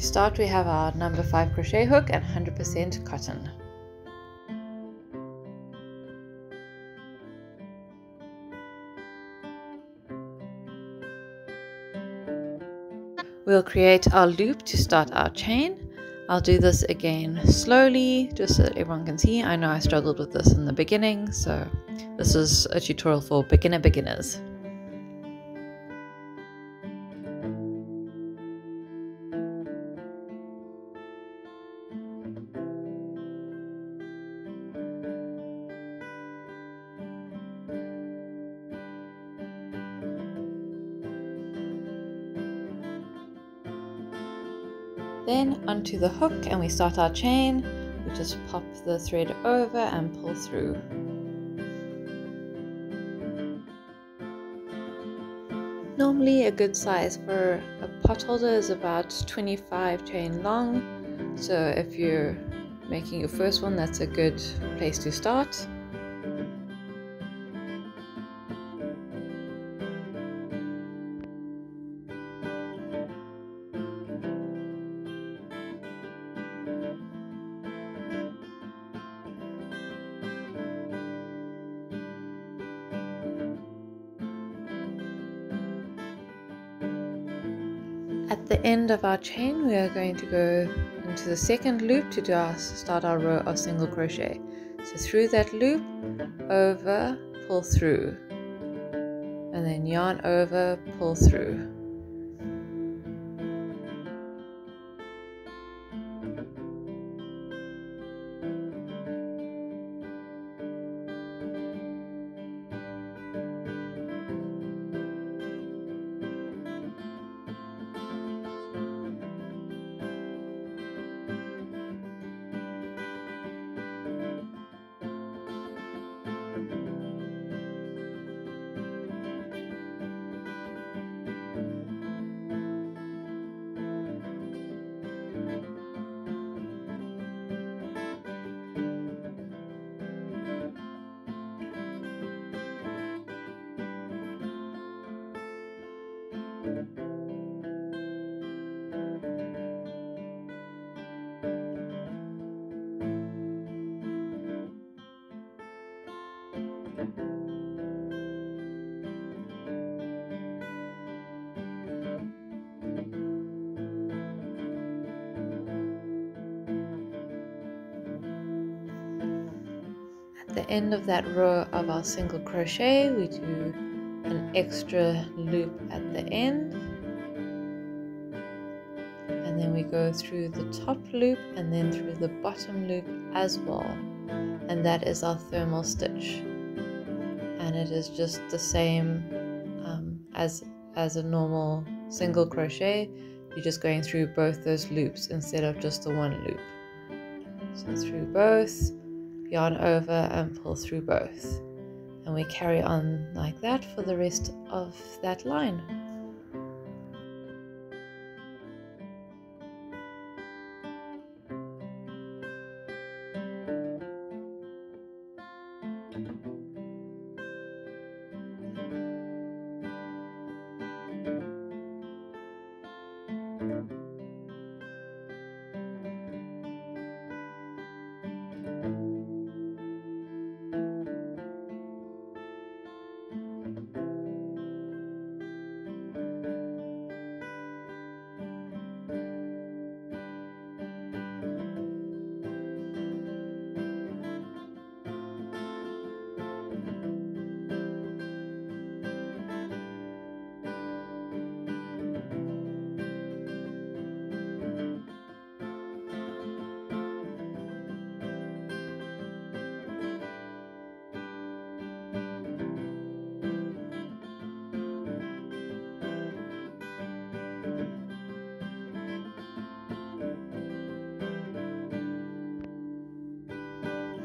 start, we have our number 5 crochet hook and 100% cotton. We'll create our loop to start our chain. I'll do this again slowly just so that everyone can see. I know I struggled with this in the beginning, so this is a tutorial for beginners. Then onto the hook and we start our chain. We just pop the thread over and pull through. Normally a good size for a potholder is about 25 chain long. So if you're making your first one, that's a good place to start. At the end of our chain, we are going to go into the second loop to start our row of single crochet. So through that loop, over, pull through, and then yarn over, pull through. At the end of that row of our single crochet, we do an extra loop at the end, and then we go through the top loop and then through the bottom loop as well, and that is our thermal stitch, and it is just the same as a normal single crochet. You're just going through both those loops instead of just the one loop. So through both, yarn over and pull through both, and we carry on like that for the rest of that line.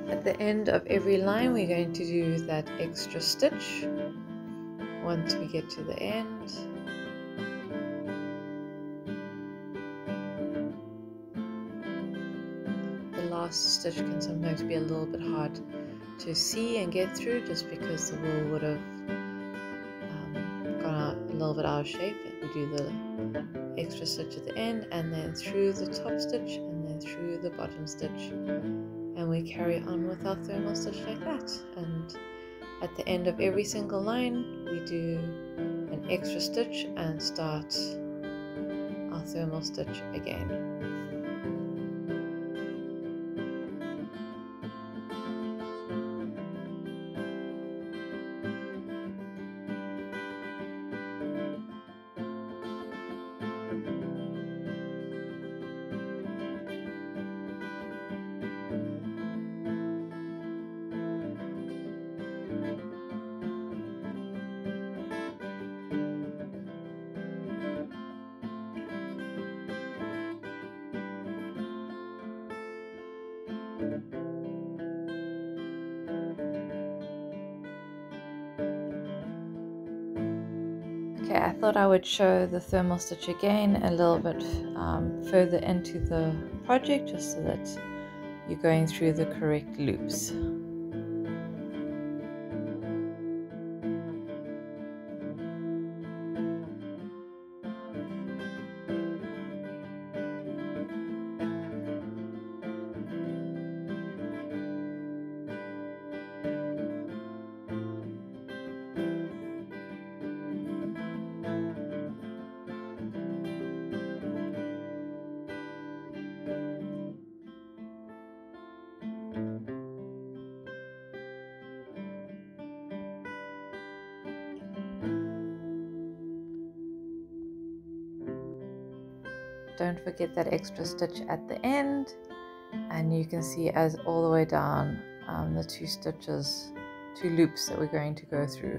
At the end of every line, we're going to do that extra stitch once we get to the end. The last stitch can sometimes be a little bit hard to see and get through just because the wool would have gone out a little bit out of shape, we do the extra stitch at the end, and then through the top stitch, and then through the bottom stitch, and we carry on with our thermal stitch like that. And at the end of every single line we do an extra stitch and start our thermal stitch again. Okay, I thought I would show the thermal stitch again a little bit further into the project, just so that you're going through the correct loops. Don't forget that extra stitch at the end, and you can see as all the way down the two loops that we're going to go through.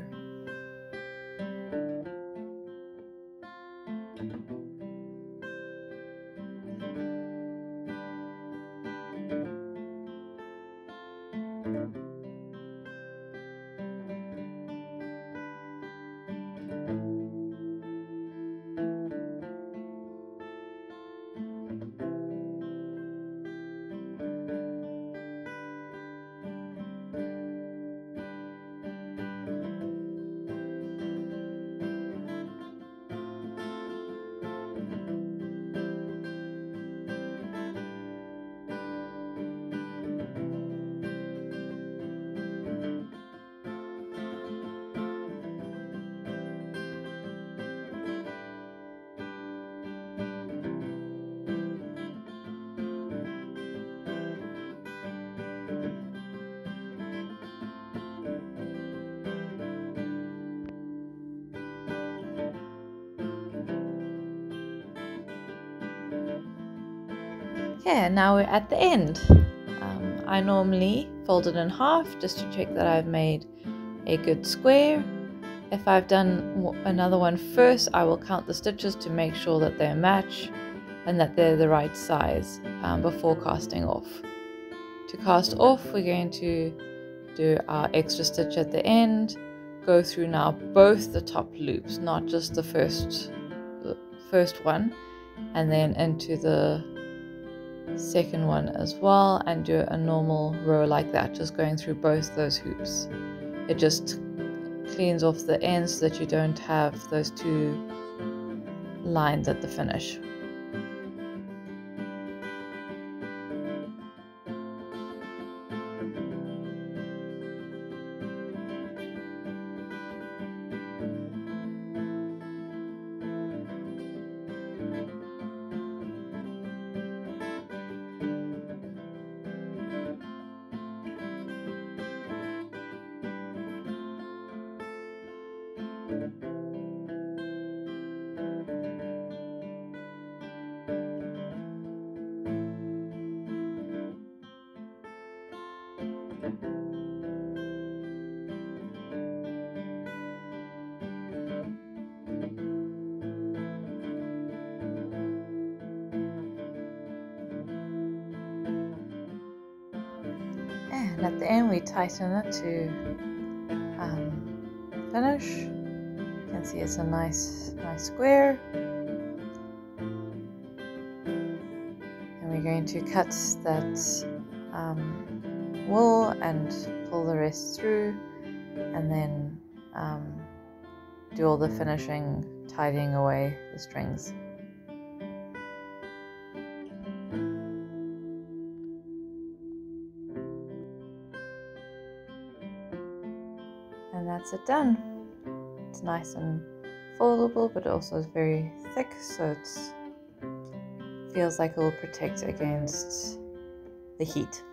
Okay, now we're at the end. I normally fold it in half just to check that I've made a good square. If I've done another one first, I will count the stitches to make sure that they match and that they're the right size before casting off. To cast off, we're going to do our extra stitch at the end, go through now both the top loops, not just the first one, and then into the second one as well, and do a normal row like that, just going through both those hoops. It just cleans off the ends so that you don't have those two lines at the finish. And at the end we tighten it to finish. You can see it's a nice square. And we're going to cut that wool and pull the rest through, and then do do all the finishing, tidying away the strings. And that's it done. It's nice and foldable, but also is very thick, so it feels like it will protect against the heat.